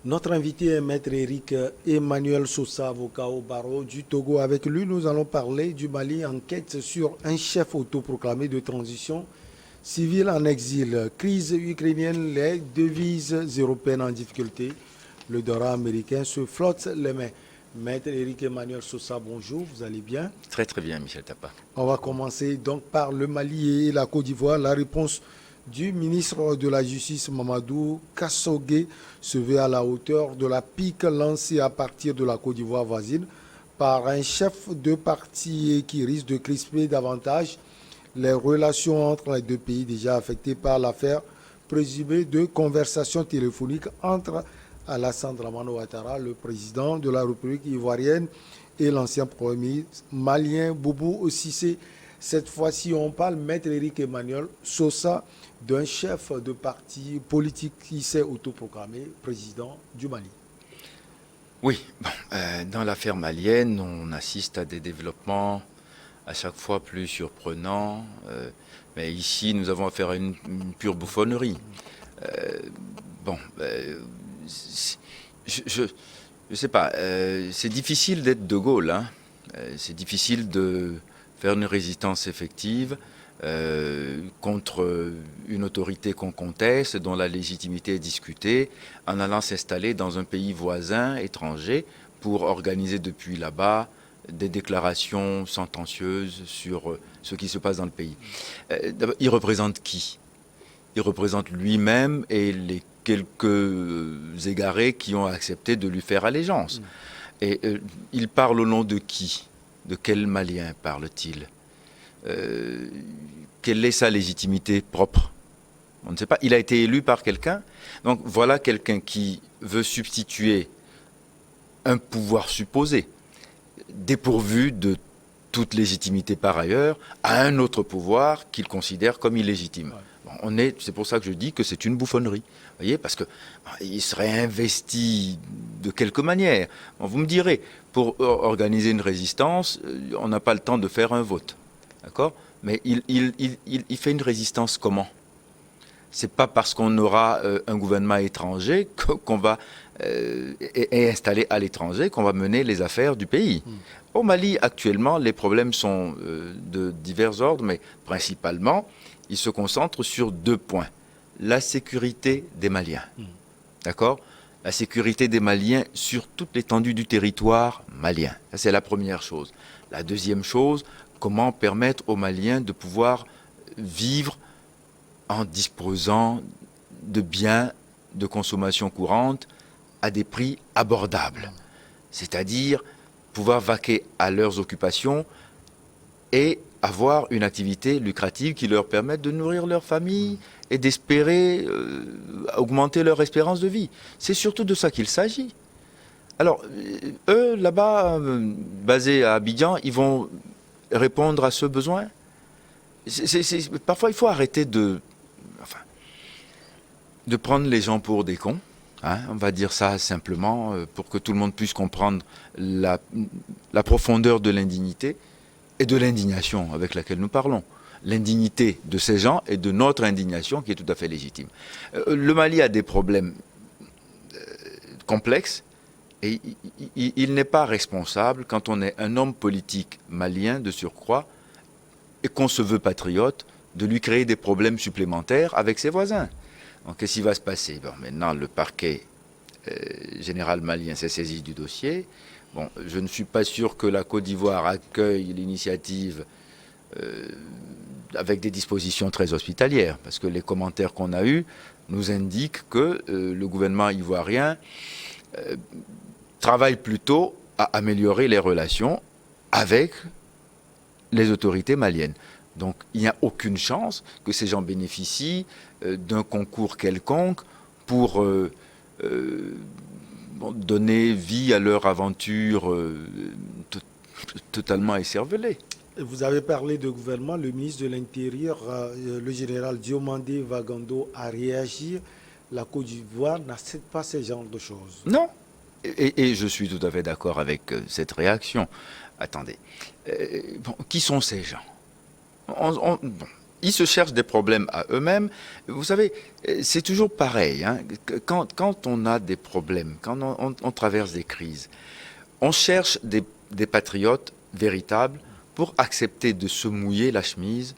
Notre invité est Maître Éric Emmanuel Sosa, avocat au barreau du Togo. Avec lui, nous allons parler du Mali, enquête sur un chef autoproclamé de transition civile en exil. Crise ukrainienne, les devises européennes en difficulté. Le dollar américain se flotte les mains. Maître Éric Emmanuel Sosa, bonjour, vous allez bien? Très très bien, Michel Tapa. On va commencer donc par le Mali et la Côte d'Ivoire. La réponse du ministre de la Justice Mamadou Kassogué se veut à la hauteur de la pique lancée à partir de la Côte d'Ivoire voisine par un chef de parti qui risque de crisper davantage les relations entre les deux pays déjà affectés par l'affaire présumée de conversations téléphoniques entre Alassane Dramane Ouattara, le président de la République ivoirienne, et l'ancien premier ministre malien Boubou Cissé. Cette fois-ci, on parle, Maître Éric Emmanuel Sosa, d'un chef de parti politique qui s'est autoproclamé président du Mali. Oui, dans l'affaire malienne, on assiste à des développements à chaque fois plus surprenants. Mais ici, nous avons affaire à une pure bouffonnerie. Bon, je sais pas, c'est difficile d'être De Gaulle, hein. C'est difficile de faire une résistance effective contre une autorité qu'on conteste, dont la légitimité est discutée, en allant s'installer dans un pays voisin, étranger, pour organiser depuis là-bas des déclarations sentencieuses sur ce qui se passe dans le pays. Il représente qui? Il représente lui-même et les quelques égarés qui ont accepté de lui faire allégeance. Et il parle au nom de qui? De quel Malien parle-t-il? Quelle est sa légitimité propre? On ne sait pas. Il a été élu par quelqu'un. Donc voilà quelqu'un qui veut substituer un pouvoir supposé, dépourvu de toute légitimité par ailleurs, à un autre pouvoir qu'il considère comme illégitime. Bon, c'est pour ça que je dis que c'est une bouffonnerie. Vous voyez, parce qu'il serait investi de quelque manière. Bon, vous me direz, pour organiser une résistance, on n'a pas le temps de faire un vote. D'accord? Mais il fait une résistance comment? C'est pas parce qu'on aura un gouvernement étranger qu'on va est installé à l'étranger qu'on va mener les affaires du pays. Au Mali, actuellement, les problèmes sont de divers ordres, mais principalement, ils se concentrent sur deux points. La sécurité des Maliens. D'accord? La sécurité des Maliens sur toute l'étendue du territoire malien. Ça, c'est la première chose. La deuxième chose, comment permettre aux Maliens de pouvoir vivre en disposant de biens de consommation courante à des prix abordables. C'est-à-dire pouvoir vaquer à leurs occupations et avoir une activité lucrative qui leur permette de nourrir leur famille et d'espérer augmenter leur espérance de vie. C'est surtout de ça qu'il s'agit. Alors, eux, là-bas, basés à Abidjan, ils vont répondre à ce besoin. Parfois, il faut arrêter de prendre les gens pour des cons. Hein, on va dire ça simplement pour que tout le monde puisse comprendre la profondeur de l'indignité et de l'indignation avec laquelle nous parlons. L'indignité de ces gens et de notre indignation qui est tout à fait légitime. Le Mali a des problèmes complexes et il n'est pas responsable quand on est un homme politique malien de surcroît et qu'on se veut patriote de lui créer des problèmes supplémentaires avec ses voisins. Donc, qu'est-ce qui va se passer? Bon, maintenant, le parquet général malien s'est saisi du dossier. Bon, je ne suis pas sûr que la Côte d'Ivoire accueille l'initiative avec des dispositions très hospitalières, parce que les commentaires qu'on a eus nous indiquent que le gouvernement ivoirien travaille plutôt à améliorer les relations avec les autorités maliennes. Donc il n'y a aucune chance que ces gens bénéficient d'un concours quelconque pour donner vie à leur aventure totalement écervelée. Vous avez parlé de gouvernement, le ministre de l'Intérieur, le général Diomandé Vagando, a réagi. La Côte d'Ivoire n'accepte pas ce genre de choses. Non. Et je suis tout à fait d'accord avec cette réaction. Attendez. Qui sont ces gens? ils se cherchent des problèmes à eux-mêmes. Vous savez, c'est toujours pareil. Hein. Quand on a des problèmes, quand on traverse des crises, on cherche des patriotes véritables pour accepter de se mouiller la chemise,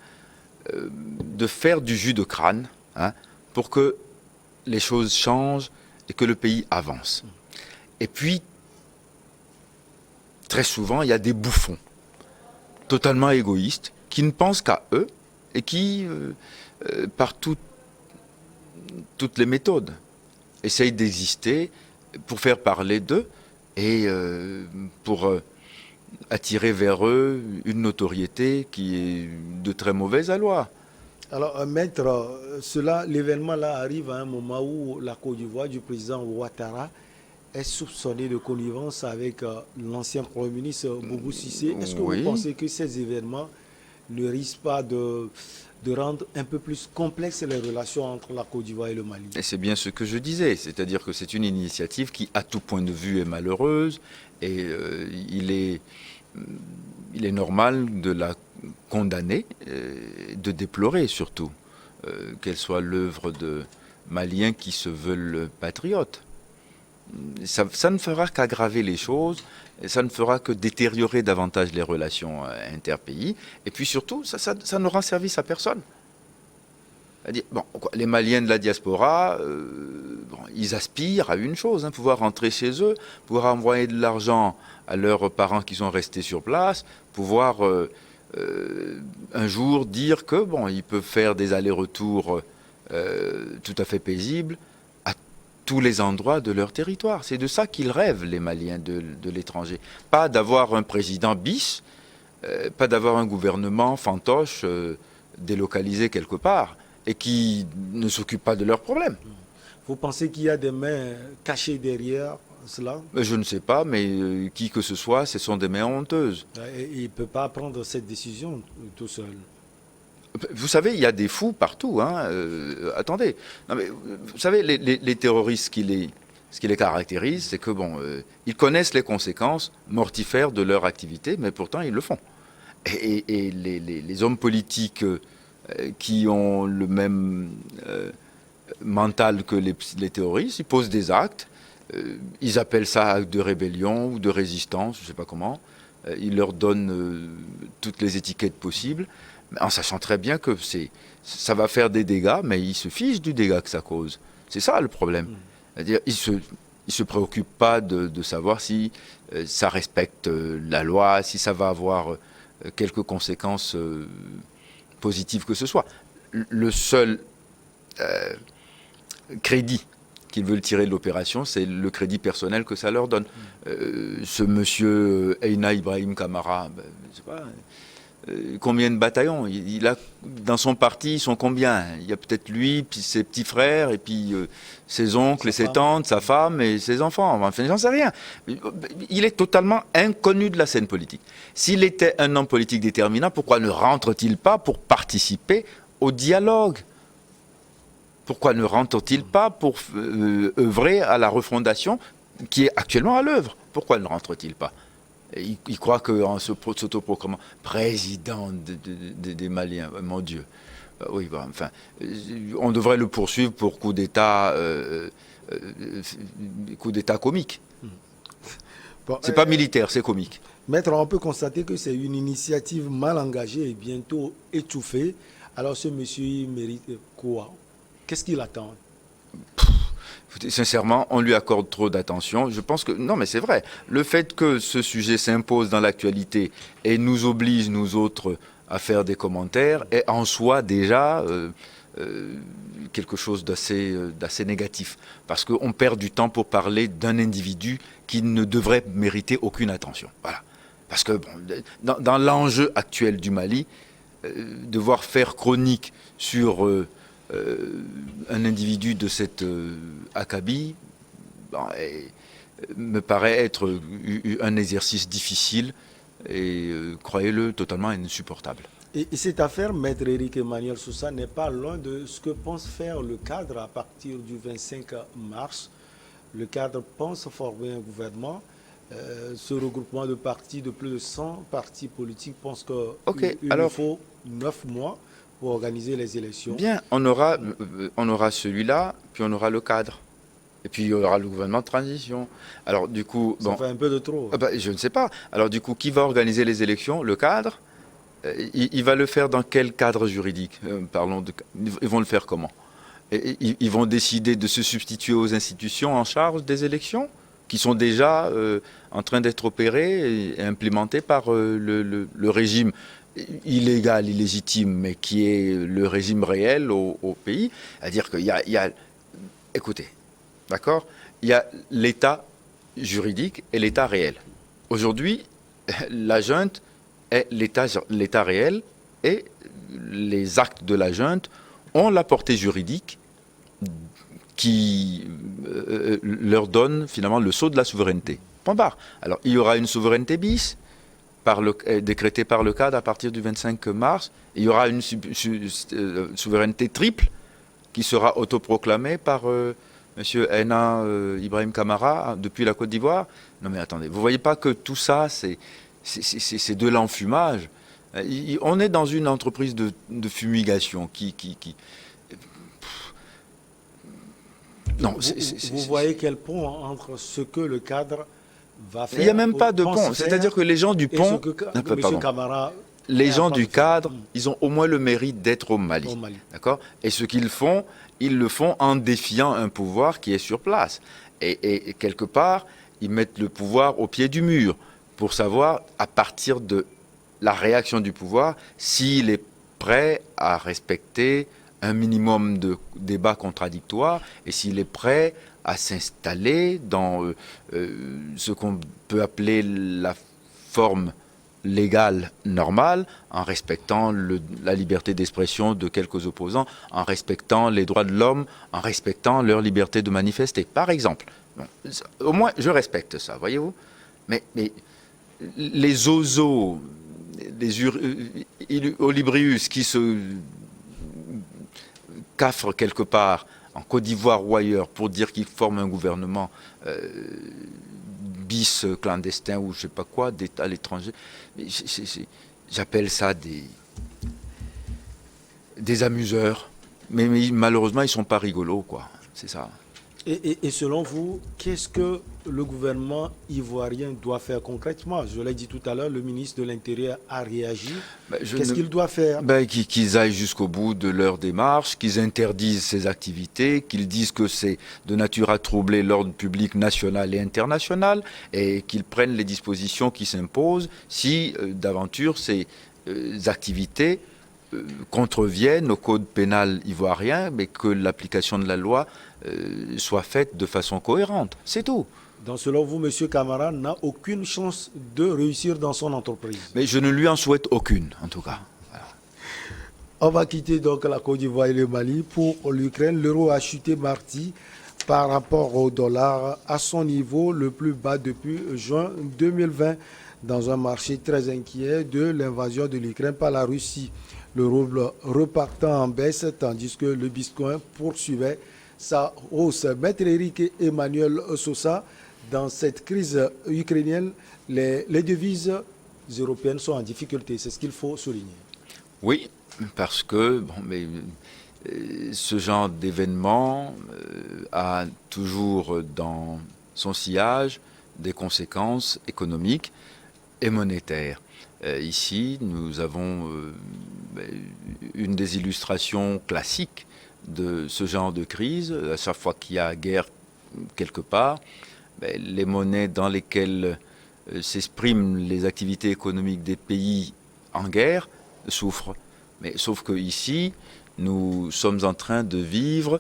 de faire du jus de crâne, hein, pour que les choses changent et que le pays avance. Et puis, très souvent, il y a des bouffons, totalement égoïstes, qui ne pensent qu'à eux et qui, par toutes les méthodes, essayent d'exister pour faire parler d'eux et pour attirer vers eux une notoriété qui est de très mauvaise aloi. Alors, maître, l'événement-là arrive à un moment où la Côte d'Ivoire du président Ouattara est soupçonnée de connivence avec l'ancien Premier ministre Boubou Cissé. Est-ce que vous pensez que ces événements ne risquent pas de rendre un peu plus complexes les relations entre la Côte d'Ivoire et le Mali? Et c'est bien ce que je disais, c'est-à-dire que c'est une initiative qui, à tout point de vue, est malheureuse et il est normal de la condamner, de déplorer surtout qu'elle soit l'œuvre de Maliens qui se veulent patriotes. Ça ne fera qu'aggraver les choses, et ça ne fera que détériorer davantage les relations interpays. Et puis surtout, ça ne rend service à personne. C'est-à-dire, les Maliens de la diaspora, ils aspirent à une chose, hein, pouvoir rentrer chez eux, pouvoir envoyer de l'argent à leurs parents qui sont restés sur place, pouvoir un jour dire que ils peuvent faire des allers-retours tout à fait paisibles à tous les endroits de leur territoire. C'est de ça qu'ils rêvent, les Maliens de l'étranger. Pas d'avoir un président bis, pas d'avoir un gouvernement fantoche délocalisé quelque part et qui ne s'occupe pas de leurs problèmes. Vous pensez qu'il y a des mains cachées derrière cela? Je ne sais pas, mais qui que ce soit, ce sont des mains honteuses. Il ne peut pas prendre cette décision tout seul. Vous savez, il y a des fous partout. Hein. Attendez, non, mais, vous savez, les terroristes, ce qui les caractérise, c'est que ils connaissent les conséquences mortifères de leur activité, mais pourtant ils le font. Et les hommes politiques qui ont le même mental que les terroristes, ils posent des actes, ils appellent ça acte de rébellion ou de résistance, je ne sais pas comment, ils leur donnent toutes les étiquettes possibles, en sachant très bien que ça va faire des dégâts, mais ils se fichent du dégât que ça cause. C'est ça le problème. C'est-à-dire, ils se préoccupent pas de savoir si ça respecte la loi, si ça va avoir quelques conséquences positives que ce soit. Le seul crédit qu'ils veulent tirer de l'opération, c'est le crédit personnel que ça leur donne. Ce monsieur Eina Ibrahim Kamara, je sais pas, combien de bataillons il a dans son parti, ils sont combien? Il y a peut-être lui, puis ses petits frères, et puis ses oncles et ses tantes, sa femme et ses enfants. Enfin, j'en sais rien. Il est totalement inconnu de la scène politique. S'il était un homme politique déterminant, pourquoi ne rentre-t-il pas pour participer au dialogue? Pourquoi ne rentre-t-il pas pour œuvrer à la refondation qui est actuellement à l'œuvre? Pourquoi ne rentre-t-il pas? Il croit qu'en s'autoproclamant président des Maliens, mon Dieu, oui, enfin, on devrait le poursuivre pour coup d'État comique. C'est pas militaire, c'est comique. Maître, on peut constater que c'est une initiative mal engagée et bientôt étouffée. Alors ce monsieur, il mérite quoi? Qu'est-ce qu'il attend? Sincèrement, on lui accorde trop d'attention. Je pense que... Non, mais c'est vrai. Le fait que ce sujet s'impose dans l'actualité et nous oblige, nous autres, à faire des commentaires, est en soi déjà quelque chose d'assez négatif. Parce qu'on perd du temps pour parler d'un individu qui ne devrait mériter aucune attention. Voilà. Parce que dans l'enjeu actuel du Mali, devoir faire chronique sur... un individu de cette acabit me paraît être un exercice difficile et, croyez-le, totalement insupportable. Et cette affaire, Maître Éric Emmanuel Sousa, n'est pas loin de ce que pense faire le cadre à partir du 25 mars. Le cadre pense former un gouvernement. Ce regroupement de partis, de plus de 100 partis politiques, pense qu'il lui faut 9 mois pour organiser les élections. Bien, on aura celui-là, puis on aura le cadre. Et puis il y aura le gouvernement de transition. Alors du coup, Ça fait un peu de trop. Je ne sais pas. Alors du coup, qui va organiser les élections? Le cadre. Il va le faire dans quel cadre juridique? Ils vont le faire comment? Ils vont décider de se substituer aux institutions en charge des élections, qui sont déjà en train d'être opérées et implémentées par le régime illégal, illégitime, mais qui est le régime réel au pays. C'est-à-dire qu'il y a, écoutez, d'accord? Il y a l'état juridique et l'état réel. Aujourd'hui, la junte est l'état réel et les actes de la junte ont la portée juridique qui leur donne finalement le sceau de la souveraineté. Point barre. Alors, il y aura une souveraineté bis décrétée par le cadre à partir du 25 mars. Il y aura une souveraineté triple qui sera autoproclamée par M. Henna Ibrahim Kamara depuis la Côte d'Ivoire. Non mais attendez, vous ne voyez pas que tout ça, c'est de l'enfumage. On est dans une entreprise de fumigation qui non, vous voyez quel pont entre ce que le cadre va faire. Il n'y a même pas de pont. C'est-à-dire que les gens du pont, les gens du cadre, ils ont au moins le mérite d'être au Mali. D'accord? Et ce qu'ils font, ils le font en défiant un pouvoir qui est sur place. Et quelque part, ils mettent le pouvoir au pied du mur pour savoir, à partir de la réaction du pouvoir, s'il est prêt à respecter un minimum de débats contradictoires et s'il est prêt à s'installer dans ce qu'on peut appeler la forme légale normale, en respectant la liberté d'expression de quelques opposants, en respectant les droits de l'homme, en respectant leur liberté de manifester, par exemple. Bon, au moins, je respecte ça, voyez-vous. Mais les oiseaux, les Olibrius qui se cafrent quelque part en Côte d'Ivoire ou ailleurs pour dire qu'ils forment un gouvernement bis clandestin ou je sais pas quoi, d'État à l'étranger. J'appelle ça des amuseurs. Mais malheureusement, ils sont pas rigolos, quoi. C'est ça. Et selon vous, qu'est-ce que le gouvernement ivoirien doit faire concrètement? Je l'ai dit tout à l'heure, le ministre de l'Intérieur a réagi. Qu'est-ce qu'il doit faire? Qu'ils aillent jusqu'au bout de leur démarche, qu'ils interdisent ces activités, qu'ils disent que c'est de nature à troubler l'ordre public national et international et qu'ils prennent les dispositions qui s'imposent si, d'aventure, ces activités contreviennent au code pénal ivoirien, mais que l'application de la loi soit faite de façon cohérente. C'est tout. Donc selon vous, M. Kamara n'a aucune chance de réussir dans son entreprise? Mais je ne lui en souhaite aucune, en tout cas. Voilà. On va quitter donc la Côte d'Ivoire et le Mali. Pour l'Ukraine, l'euro a chuté mardi par rapport au dollar à son niveau le plus bas depuis juin 2020, dans un marché très inquiet de l'invasion de l'Ukraine par la Russie. Le rouble repartant en baisse, tandis que le Bitcoin poursuivait sa hausse. Maître Eric Emmanuel Sosa, dans cette crise ukrainienne, les devises européennes sont en difficulté. C'est ce qu'il faut souligner. Oui, parce que ce genre d'événement a toujours dans son sillage des conséquences économiques et monétaires. Ici, nous avons une des illustrations classiques de ce genre de crise. À chaque fois qu'il y a guerre quelque part, les monnaies dans lesquelles s'expriment les activités économiques des pays en guerre souffrent. Mais sauf que ici, nous sommes en train de vivre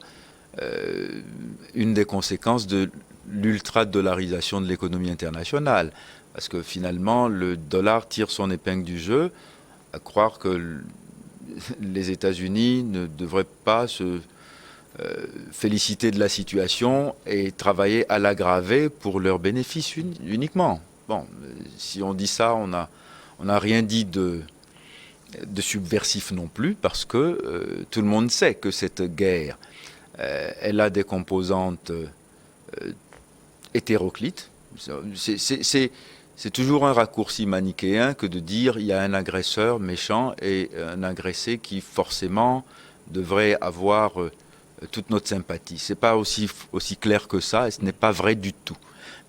une des conséquences de l'ultra-dollarisation de l'économie internationale. Parce que finalement, le dollar tire son épingle du jeu, à croire que les États-Unis ne devraient pas se féliciter de la situation et travailler à l'aggraver pour leurs bénéfices uniquement. Bon, si on dit ça, on n'a rien dit de subversif non plus, parce que tout le monde sait que cette guerre, elle a des composantes hétéroclites. c'est toujours un raccourci manichéen que de dire il y a un agresseur méchant et un agressé qui forcément devrait avoir toute notre sympathie. C'est pas aussi clair que ça et ce n'est pas vrai du tout.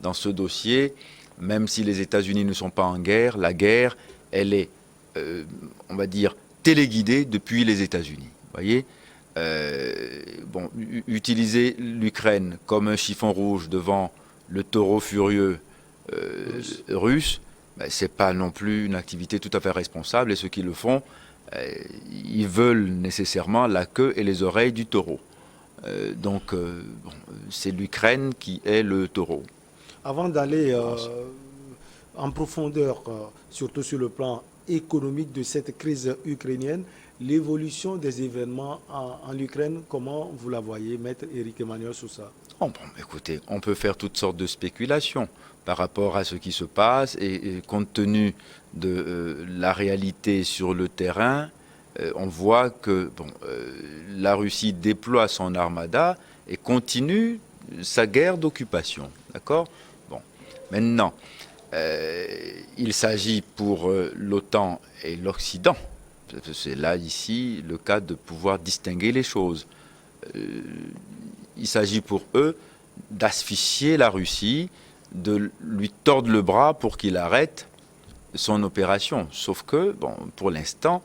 Dans ce dossier, même si les États-Unis ne sont pas en guerre, la guerre, elle est, on va dire, téléguidée depuis les États-Unis. Vous voyez, utiliser l'Ukraine comme un chiffon rouge devant le taureau furieux russe, c'est pas non plus une activité tout à fait responsable. Et ceux qui le font, ils veulent nécessairement la queue et les oreilles du taureau. C'est l'Ukraine qui est le taureau. Avant d'aller en profondeur, surtout sur le plan économique de cette crise ukrainienne, l'évolution des événements en Ukraine, comment vous la voyez, Maître Éric Emmanuel Sousa? Écoutez, on peut faire toutes sortes de spéculations par rapport à ce qui se passe et compte tenu de la réalité sur le terrain, on voit que la Russie déploie son armada et continue sa guerre d'occupation. D'accord ? Maintenant, il s'agit pour l'OTAN et l'Occident, c'est là ici le cas de pouvoir distinguer les choses. Il s'agit pour eux d'asphyxier la Russie, de lui tordre le bras pour qu'il arrête son opération. Sauf que, pour l'instant,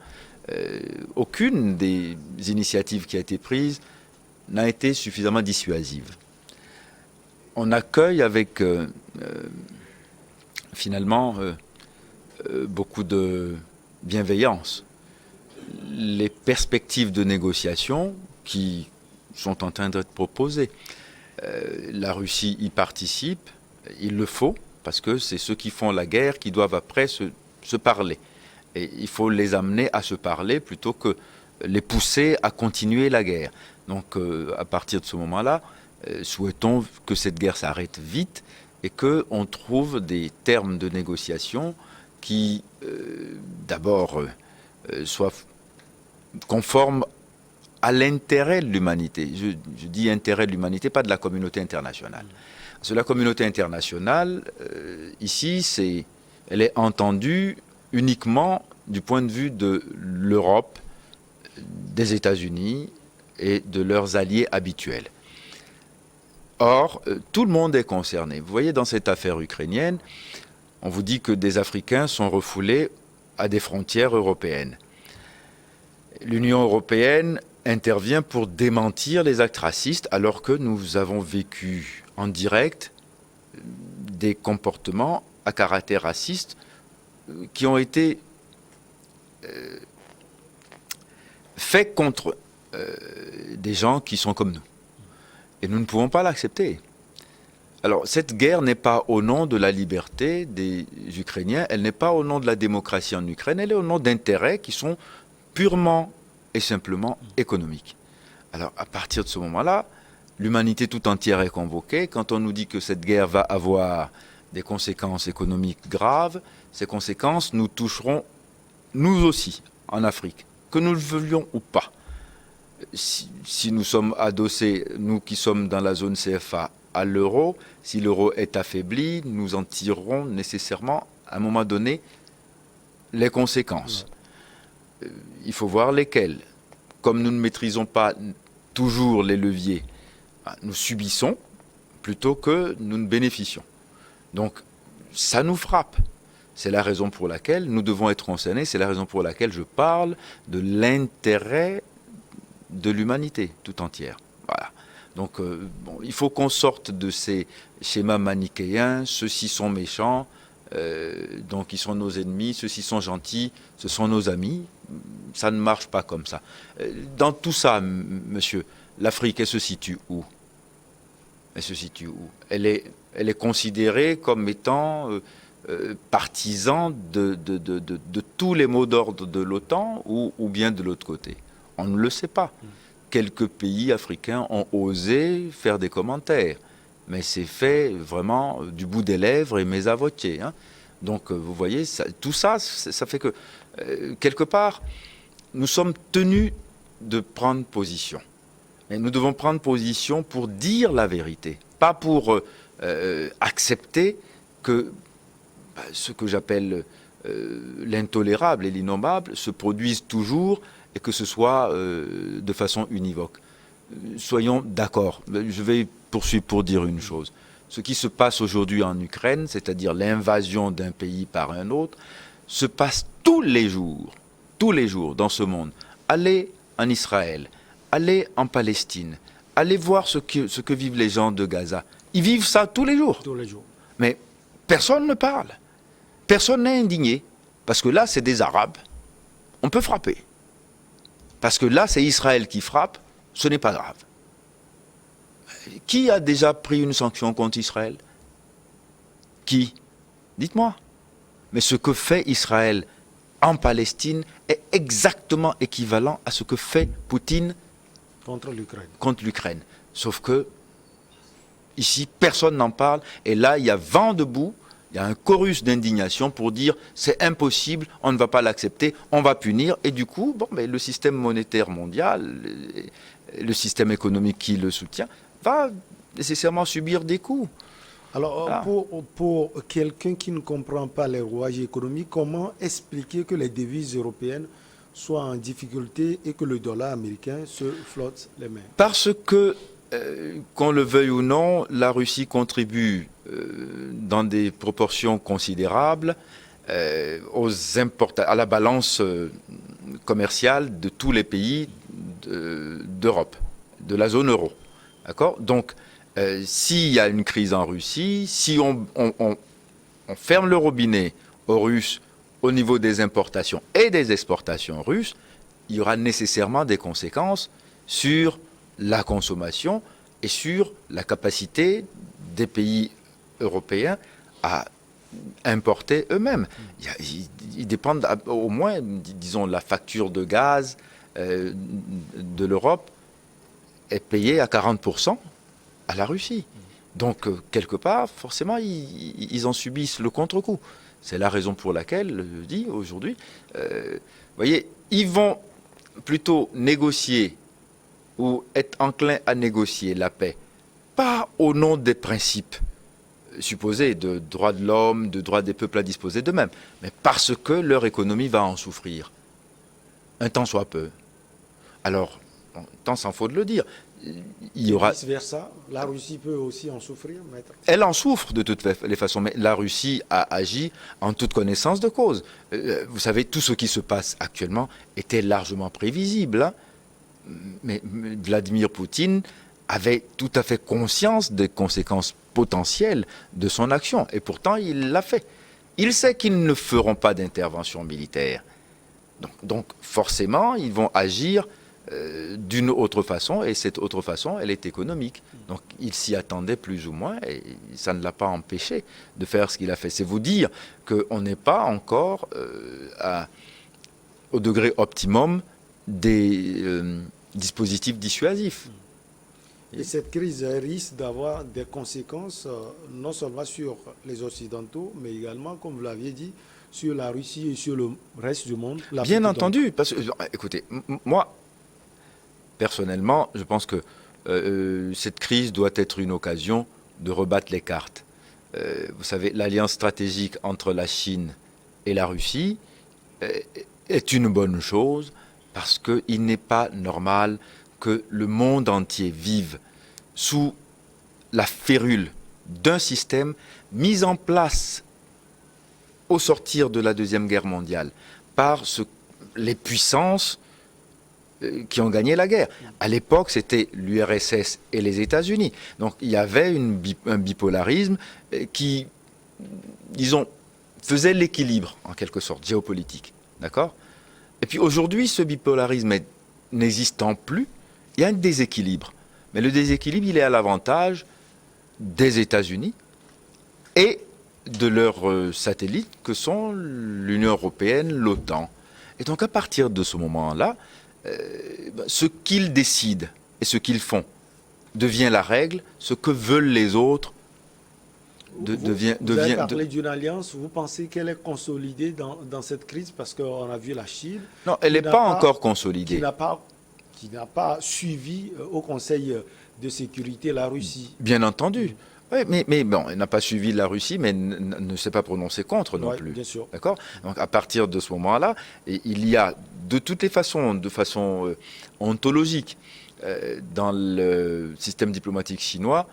aucune des initiatives qui a été prise n'a été suffisamment dissuasive. On accueille avec finalement beaucoup de bienveillance les perspectives de négociation qui sont en train d'être proposées. La Russie y participe, il le faut, parce que c'est ceux qui font la guerre qui doivent après se parler. Et il faut les amener à se parler plutôt que les pousser à continuer la guerre. Donc à partir de ce moment-là, souhaitons que cette guerre s'arrête vite et qu'on trouve des termes de négociation qui, d'abord, soient conformes à l'intérêt de l'humanité. Je dis intérêt de l'humanité, pas de la communauté internationale. Parce que la communauté internationale, ici, elle est entendue uniquement du point de vue de l'Europe, des États-Unis et de leurs alliés habituels. Or, tout le monde est concerné. Vous voyez, dans cette affaire ukrainienne, on vous dit que des Africains sont refoulés à des frontières européennes. L'Union européenne intervient pour démentir les actes racistes alors que nous avons vécu en direct des comportements à caractère raciste qui ont été faits contre des gens qui sont comme nous. Et nous ne pouvons pas l'accepter. Alors, cette guerre n'est pas au nom de la liberté des Ukrainiens, elle n'est pas au nom de la démocratie en Ukraine, elle est au nom d'intérêts qui sont purement et simplement économiques. Alors, à partir de ce moment-là, l'humanité tout entière est convoquée. Quand on nous dit que cette guerre va avoir des conséquences économiques graves, ces conséquences nous toucheront, nous aussi, en Afrique, que nous le voulions ou pas. Si nous sommes adossés, nous qui sommes dans la zone CFA, à l'euro, si l'euro est affaibli, nous en tirerons nécessairement, à un moment donné, les conséquences. Il faut voir lesquelles. Comme nous ne maîtrisons pas toujours les leviers, nous subissons plutôt que nous ne bénéficions. Donc, ça nous frappe. C'est la raison pour laquelle nous devons être concernés, c'est la raison pour laquelle je parle de l'intérêt de l'humanité tout entière. Voilà. Donc, il faut qu'on sorte de ces schémas manichéens. Ceux-ci sont méchants, donc ils sont nos ennemis. Ceux-ci sont gentils, ce sont nos amis. Ça ne marche pas comme ça. Dans tout ça, monsieur, l'Afrique, elle se situe où? Elle se situe où? Elle est considérée comme étant partisan de tous les mots d'ordre de l'OTAN ou bien de l'autre côté. On ne le sait pas. Quelques pays africains ont osé faire des commentaires, mais c'est fait vraiment du bout des lèvres et mes avotiers. Hein. Donc, vous voyez, tout ça, ça fait que, quelque part, nous sommes tenus de prendre position. Mais nous devons prendre position pour dire la vérité, pas pour accepter que ce que j'appelle l'intolérable et l'innommable se produisent toujours et que ce soit de façon univoque. Soyons d'accord. Je vais poursuivre pour dire une chose. Ce qui se passe aujourd'hui en Ukraine, c'est-à-dire l'invasion d'un pays par un autre, se passe tous les jours dans ce monde. Allez en Israël, allez en Palestine, allez voir ce que vivent les gens de Gaza. Ils vivent ça tous les jours. Tous les jours. Mais personne ne parle. Personne n'est indigné. Parce que là, c'est des Arabes. On peut frapper. Parce que là, c'est Israël qui frappe. Ce n'est pas grave. Qui a déjà pris une sanction contre Israël? Qui? Dites-moi. Mais ce que fait Israël en Palestine est exactement équivalent à ce que fait Poutine Contre l'Ukraine. contre l'Ukraine. Sauf que ici, personne n'en parle. Et là, il y a vent debout. Il y a un chorus d'indignation pour dire c'est impossible, on ne va pas l'accepter, on va punir. Et du coup, le système monétaire mondial, le système économique qui le soutient, va nécessairement subir des coups. Alors, Voilà. pour quelqu'un qui ne comprend pas les rouages économiques, comment expliquer que les devises européennes soient en difficulté et que le dollar américain se flotte les mains? Parce que, qu'on le veuille ou non, la Russie contribue dans des proportions considérables à la balance commerciale de tous les pays d'Europe, de la zone euro. D'accord? Donc, s'il y a une crise en Russie, si on ferme le robinet aux Russes au niveau des importations et des exportations russes, il y aura nécessairement des conséquences sur la consommation et sur la capacité des pays européens à importer eux-mêmes. Ils dépendent au moins, disons, la facture de gaz de l'Europe est payée à 40% à la Russie. Donc, quelque part, forcément, ils en subissent le contre-coup. C'est la raison pour laquelle, je dis aujourd'hui, vous voyez, ils vont plutôt négocier ou être enclins à négocier la paix, pas au nom des principes supposés de droits de l'homme, de droits des peuples à disposer d'eux-mêmes, mais parce que leur économie va en souffrir, un temps soit peu. Alors, tant s'en faut de le dire, il y aura... Vice-versa, la Russie peut aussi en souffrir, maître. Elle en souffre de toutes les façons, mais la Russie a agi en toute connaissance de cause. Vous savez, tout ce qui se passe actuellement était largement prévisible, hein. Mais Vladimir Poutine avait tout à fait conscience des conséquences potentielles de son action, et pourtant il l'a fait. Il sait qu'ils ne feront pas d'intervention militaire. Donc forcément, ils vont agir d'une autre façon, et cette autre façon, elle est économique. Donc il s'y attendait plus ou moins, et ça ne l'a pas empêché de faire ce qu'il a fait. C'est vous dire qu'on n'est pas encore au degré optimum des dispositifs dissuasifs. Et cette crise risque d'avoir des conséquences non seulement sur les Occidentaux, mais également, comme vous l'aviez dit, sur la Russie et sur le reste du monde. Bien entendu, parce que, écoutez, moi, personnellement, je pense que cette crise doit être une occasion de rebattre les cartes. Vous savez, l'alliance stratégique entre la Chine et la Russie est une bonne chose, parce qu'il n'est pas normal que le monde entier vive sous la férule d'un système mis en place au sortir de la Deuxième Guerre mondiale par les puissances qui ont gagné la guerre. À l'époque, c'était l'URSS et les États-Unis. Donc il y avait un bipolarisme qui, disons, faisait l'équilibre, en quelque sorte, géopolitique. D'accord ? Et puis aujourd'hui, ce bipolarisme n'existant plus, il y a un déséquilibre. Mais le déséquilibre, il est à l'avantage des États-Unis et de leurs satellites que sont l'Union européenne, l'OTAN. Et donc à partir de ce moment-là, ce qu'ils décident et ce qu'ils font devient la règle, ce que veulent les autres devient... Vous avez parlé d'une alliance, vous pensez qu'elle est consolidée dans cette crise, parce qu'on a vu la Chine... Non, elle n'est pas encore consolidée. Qui n'a pas suivi au Conseil de sécurité la Russie. Bien entendu. Oui, mais bon, il n'a pas suivi la Russie, mais ne s'est pas prononcé contre non Ouais, plus. bien sûr. D'accord? Donc à partir de ce moment-là, il y a de toutes les façons, de façon ontologique, dans le système diplomatique chinois,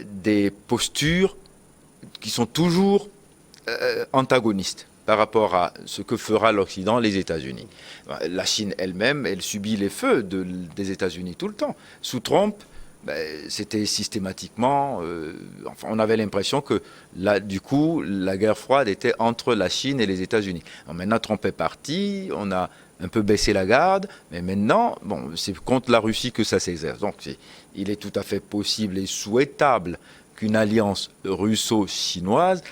des postures qui sont toujours antagonistes par rapport à ce que fera l'Occident, les États-Unis. La Chine elle-même, elle subit les feux des États-Unis tout le temps. Sous Trump, c'était systématiquement... enfin, on avait l'impression que, là, du coup, la guerre froide était entre la Chine et les États-Unis. Maintenant, Trump est parti, on a un peu baissé la garde, mais maintenant, bon, c'est contre la Russie que ça s'exerce. Donc, il est tout à fait possible et souhaitable qu'une alliance russo-chinoise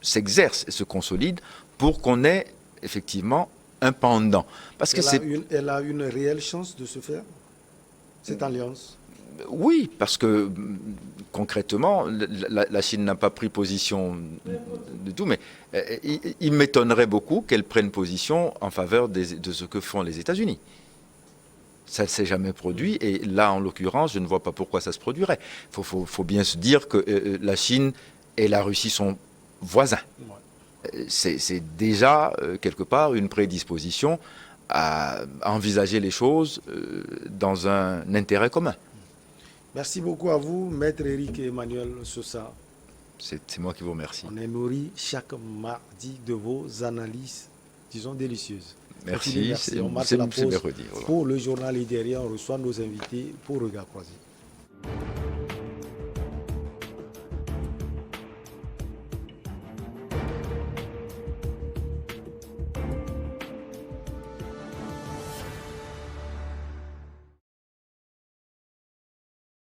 s'exerce et se consolide pour qu'on ait effectivement un pendant. Parce que Elle a une réelle chance de se faire, cette alliance. Oui, parce que concrètement, la Chine n'a pas pris position du tout, mais il m'étonnerait beaucoup qu'elle prenne position en faveur de ce que font les États-Unis. Ça ne s'est jamais produit, et là, en l'occurrence, je ne vois pas pourquoi ça se produirait. Il faut bien se dire que la Chine et la Russie sont voisins. C'est déjà, quelque part, une prédisposition à envisager les choses dans un intérêt commun. Merci beaucoup à vous, Maître Éric et Emmanuel Sosa. C'est moi qui vous remercie. On est nourri chaque mardi de vos analyses, disons, délicieuses. Merci, merci. On marque la pause mercredi. Voilà. pour le journal et derrière, on reçoit nos invités pour Regard Croisé.